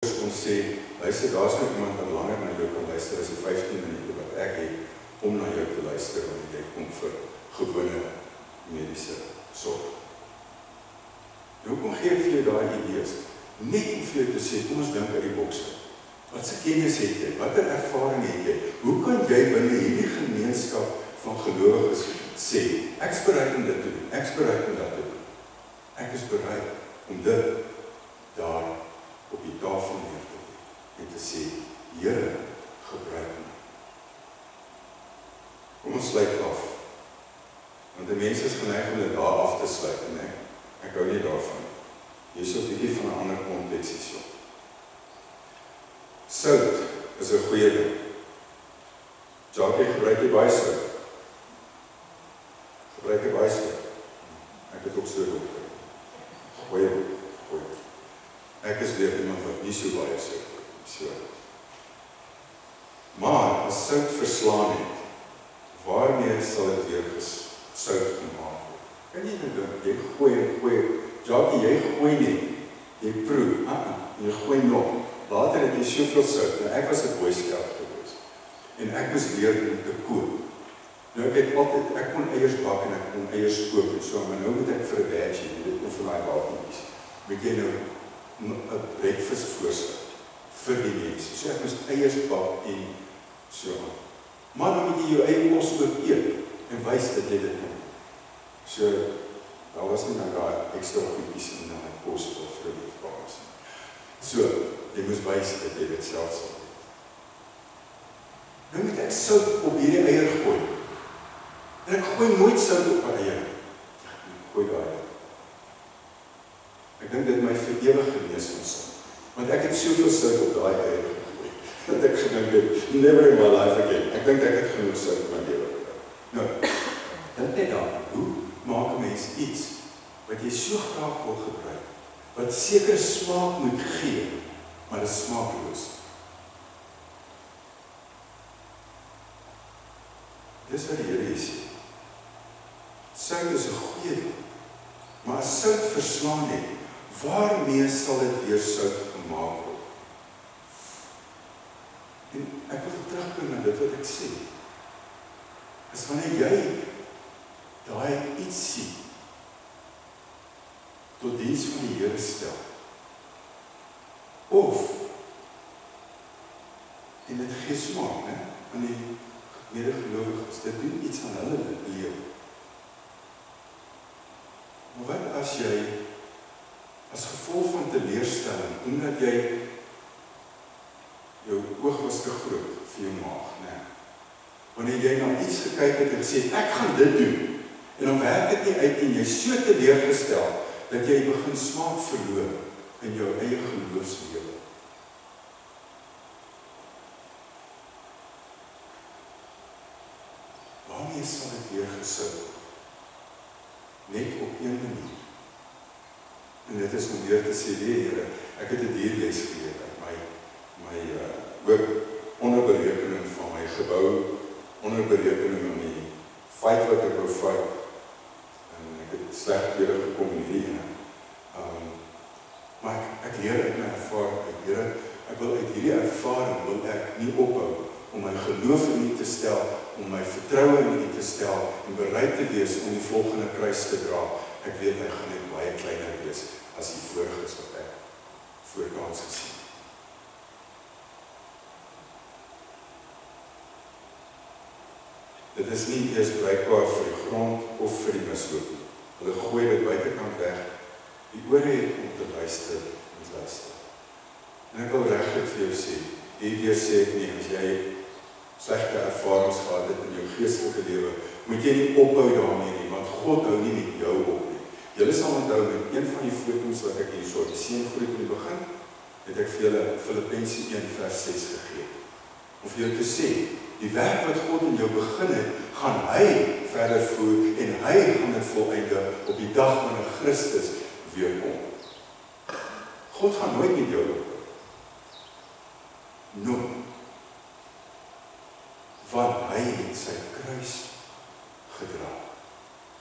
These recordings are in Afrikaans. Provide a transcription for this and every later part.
ons sê, luister, daar is nog iemand wat langer na jou kan luister as die 15 minute wat ek het om na jou te luister, want jy kom vir gewone medische sorg. Nou kom gee ek vir jou daai idees, net om vir jou te sê, kom ons dink uit die bokse. Wat se kennis het jy? Watter ervaring het jy? Hoe kan jy binne hierdie gemeenskap van gelowiges sê, ek is bereid om dit te doen, ek is bereid om dat te doen. Ek is bereid om dit daar op die tafel neer te doen en te sê, Here, gebruik my. Kom ons sluit af. Want die mense is geneig om dit daar af te sluit, en ek hou nie daarvan. Hier is ook bietjie van 'n ander konteks hierso. Sout is 'n goeie ding. Jackie, gebruik jy baie sout? Gebruik jy baie sout? Ek het ook so dokter. Goeie. Ek is weer iemand wat nie so baie sout het. So. Maar as sout verslaan het, waarmee sal dit weer sout gemaak word? Kan jy nou dink, jy gooi. Jackie, jy gooi nie. Jy proe. Jy gooi nog. Later het jy soveel sout. Nou, ek was 'n Boy Scout gewees. En ek moes leer om te kook. Nou ek kon eiers bak en ek kon eiers kook en so, maar nou moet ek vir 'n badge, dit kom vir my wapenkies. Moet jy nou 'n breakfast voorstel vir die mense. So ek moes eiers bak en so. Maar dan moet jy jou eie kos ook eet en wys dat jy dit doen. So, daar was nie nou daar ekstra goedjies in my kos of vir die baas. So, jy moes wys dat jy dit self sal doen. Nou moet ek sout op hierdie eier gooi. En ek gooi nooit sout op my eier. Ek gooi daai. Ek dink dit my vir ewig genees van sout. Want ek het soveel sout op daai eier gegooi, dat ek gedink het, never in my life again. Ek dink ek het genoeg sout in my lewe gekry. Nou, dink net daar, hoe maak 'n mens iets wat jy so graag wil gebruik, wat seker smaak moet gee, maar dit is smaakloos. Dis wat die Here hier sê. Sout is 'n goeie ding, maar as sout verslaan het, waarmee sal dit weer sout gemaak word? En ek wil terugkom na dit wat ek sê. Is wanneer jy daai ietsie tot diens van die Here stel, of en dit gee smaak, aan die medegelowiges, dit doen iets aan hulle lewe. Maar wat as jy as gevolg van teleurstelling, omdat jy jou oog was te groot vir jou maag, wanneer jy na iets gekyk het en gesê, ek gaan dit doen, en dan werk dit nie uit en jy so teleurgestel, dat jy begin smaak verloor in jou eie geloofslewe. Waarmee sal dit weer gesout? Net op een manier. En dit is om weer te sê, Here, ek het 'n dierles geleer uit my ook onderberekening van my gebou, onderberekening aan die feit wat ek wou vat, en ek het sleg weer gekom in hierdie ene. Maar ek leer uit my ervaring, Here, ek wil uit hierdie ervaring, wil ek nie ophou om my geloof in U te stel, om my vertroue in U te stel, en bereid te wees om die volgende kruis te dra. Ek weet, hy gaan net baie kleiner wees, as die voriges wat ek voorkans gesien. Dit is nie eers bruikbaar vir die grond of vir die misloop. Hulle gooi dit buitekant weg, die ore het om te luister en luister. En ek wil regtig vir jou sê, hierdeur sê ek nie, as jy slegte ervarings gehad het in jou geestelike lewe, moet jy nie ophou daarmee nie, want God hou nie met jou op nie. Julle sal onthou met een van die foto's wat ek hier so die seëngroet in die begin, het ek vir julle Filippense 1:6 gegee. Om vir julle te sê, die werk wat God in jou begin het, gaan hy verder voer en hy gaan dit voleindig op die dag wanneer Christus weer kom. God gaan nooit met jou ophou. Nooit. Want hy het sy kruis gedra.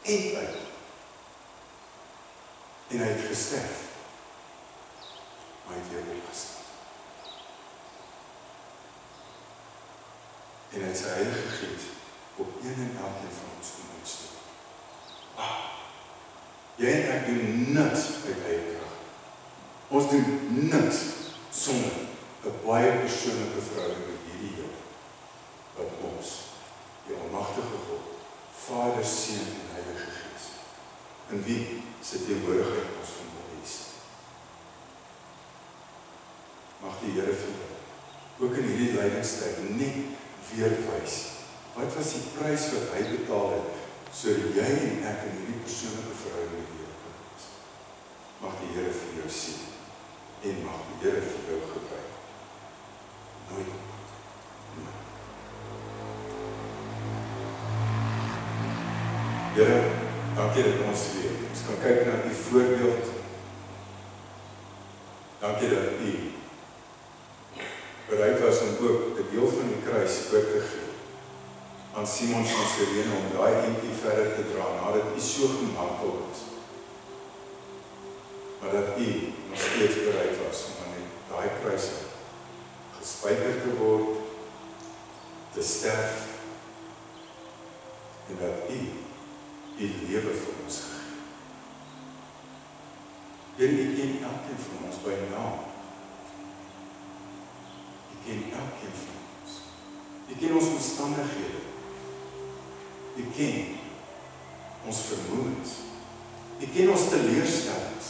En uit. En hy het gesterf. Maar hy het weer opgestaan. en hy het sy Heilige Gees op een en elkeen van ons kom uitstoot. Wow! Jy en ek doen niks uit eie krag. Ons doen niks sonder 'n baie persoonlike verhouding met hierdie Here, wat ons, die Almagtige God, Vader, Seun en Heilige Gees, in wie se teenwoordigheid ons van behuis. Mag die Here vir jou, ook in hierdie lydingstyd, net weer wys, wat was die prys wat hy betaal het, sodat jy en ek in hierdie persoonlike verhouding met die Here kan wees. Mag die Here vir jou sien, en mag die Here vir jou gebruik. Nooit. Here, dankie dat ons weer. Ons kan kyk na die voorbeeld. Dankie dat u bereid was om ook 'n deel van die kruis oor te gee aan Simon van Sirene om daai entjie verder te dra nadat u so gemartel is. Maar dat u nog steeds bereid was om aan daai kruis gespijker te word, te sterf, en dat u lewe vir ons gegee. Here, u ken elkeen van ons by naam. U ken elkeen van ons. U ken ons omstandighede. U ken ons vermoëns. U ken ons teleurstellings.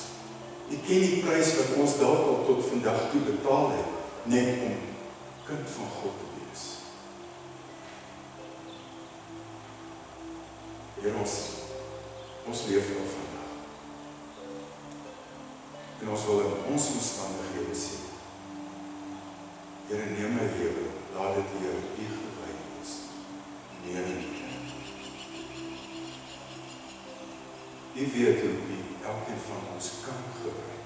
U ken die prys wat ons dalk al tot vandag toe betaal het, net om kind van God te wees. Here, ons leef nou vandag. En ons wil in ons omstandighede sê, Here, neem my lewe, laat dit hier u gewy wees. Neem my. U weet hoe u elkeen van ons kan gebruik.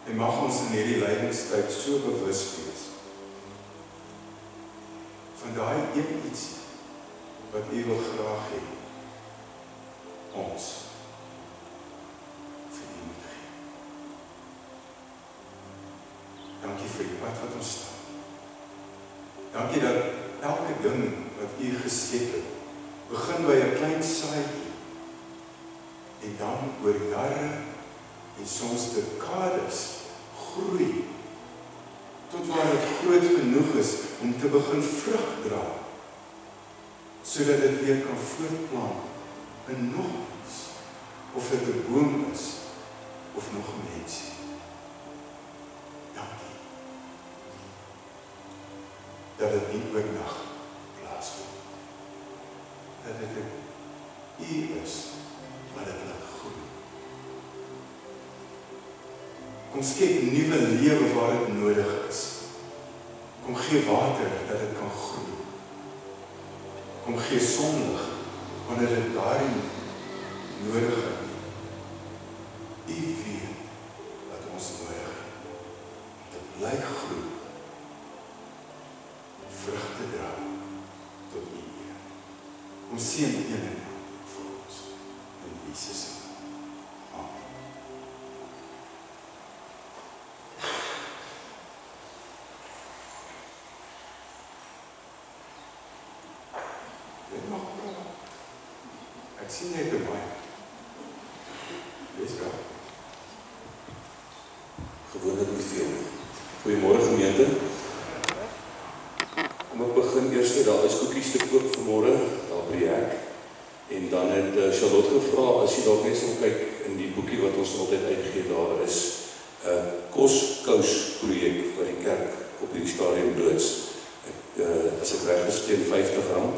En mag ons in hierdie lydingstyd so bewus wees van daai een ietsie wat u wil graag hê ons vir u moet gee. Dankie vir die pad wat ons staan. Dankie dat elke ding wat u geskep het, begin by 'n klein saadjie en dan oor jare en soms dekades groei tot waar dit groot genoeg is om te begin vrug dra, sodat dit weer kan voortplant in nog iets, of dit 'n boom is, of nog 'n mensie. Dankie. Dat dit nie oornag plaasvind. Dat dit u is, wat dit laat groei. Kom skep nuwe lewe waar dit nodig is. Kom gee water dat dit kan groei. Kom gee sonlig wanneer dit daarin nodig het. U weet wat ons nodig het. Te bly groei. Vrug te dra tot u eer. Kom seën een en elk vir ons. In Jesus naam. Amen. Ek sien net 'n baie. Wees wel. Gewoonlik nie veel. Goeiemôre gemeente. Kom ek begin eers, daar is koekies te koop vanmôre, daar by die hek. En dan het Charlotte gevra, as jy dalk net sal kyk in die boekie wat ons altyd uitgegee, daar is 'n koskous projek wat die kerk op hierdie stadium loods. As ek reg is, teen R50.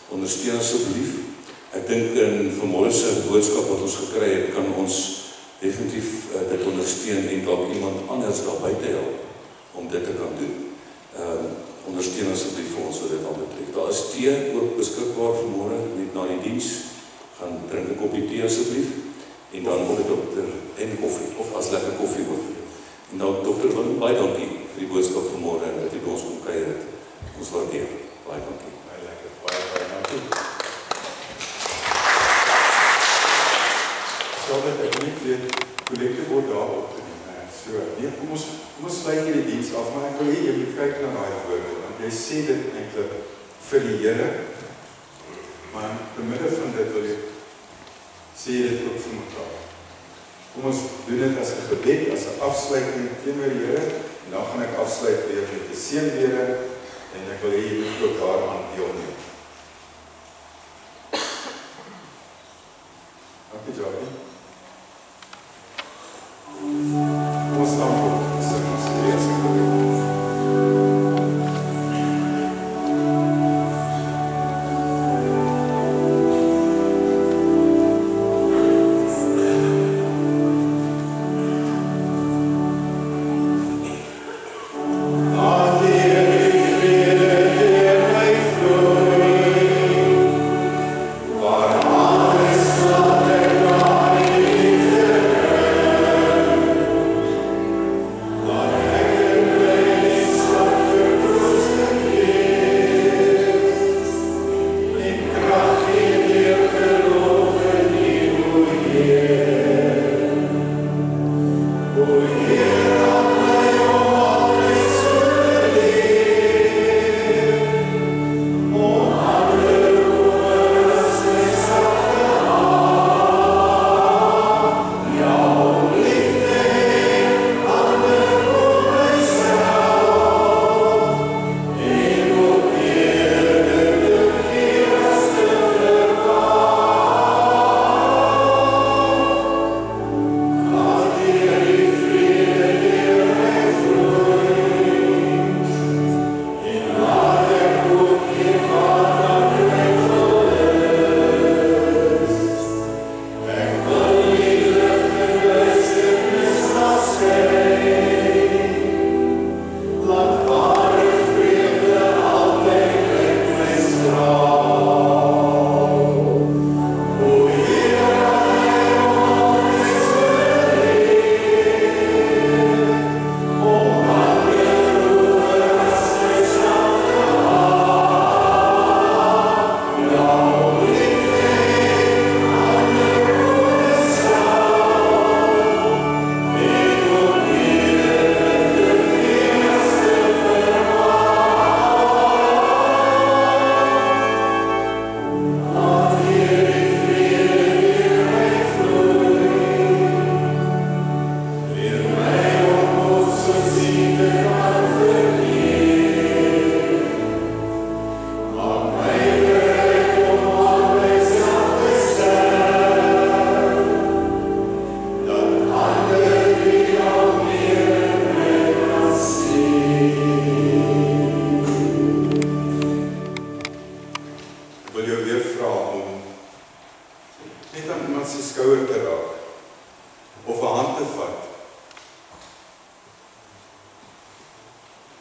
Ondersteun asseblief. Ek dink in vanmôre se boodskap wat ons gekry het, kan ons definitief dit ondersteun en dalk iemand anders daar buite help om dit te kan doen. Ondersteun asseblief vir ons wat dit al betref. Daar is tee ook beskikbaar vanmôre, net na die diens. Gaan drink 'n koppie tee asseblief. En dan vir die dokter en koffie, of as lekker koffie ook. En dan dokter Willem, baie dankie vir die boodskap vanmôre en dat jy by ons kom kuier het. Ons waardeer. Baie dankie. Baie lekker, baie dankie. Sal dit ek net weet, kollekte word daar opgeneem. So, nee, kom ons ons sluit hierdie diens af, maar ek wil hê jy moet kyk na daai woorde, want jy sê dit eintlik vir die Here, maar te midde van dit wil jy sê dit ook vir mekaar. Kom ons doen dit as 'n gebed, as 'n afsluiting teenoor die Here, en dan gaan ek afsluit weer met 'n seënbede, en ek wil hê jy moet ook daaraan deelneem. Dankie, Jackie. Ons staan op, sing ons lees en gebed.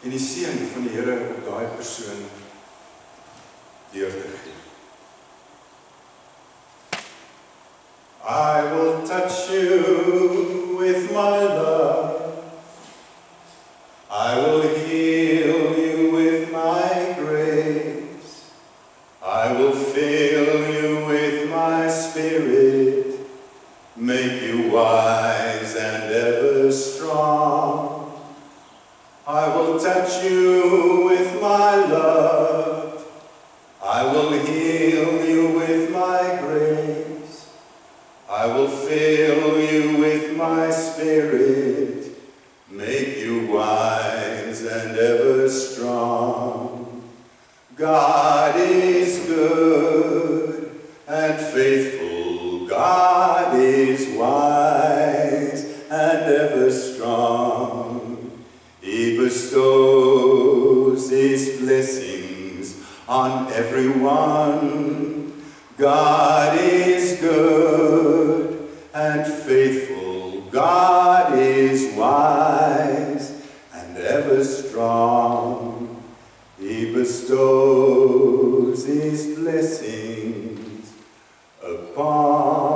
En die seën van die Here op daai persoon deur te gee. I will touch you with my love. I will heal you with my grace. I will fill you with my spirit, make you wise and ever strong. I will touch you with my love. I will heal you with my grace. I will fill you with my spirit, make you wise and ever strong. God is good and faithful. God is wise and ever strong. He bestows His blessings on everyone. God is good and faithful. God is wise and ever strong. He bestows His blessings upon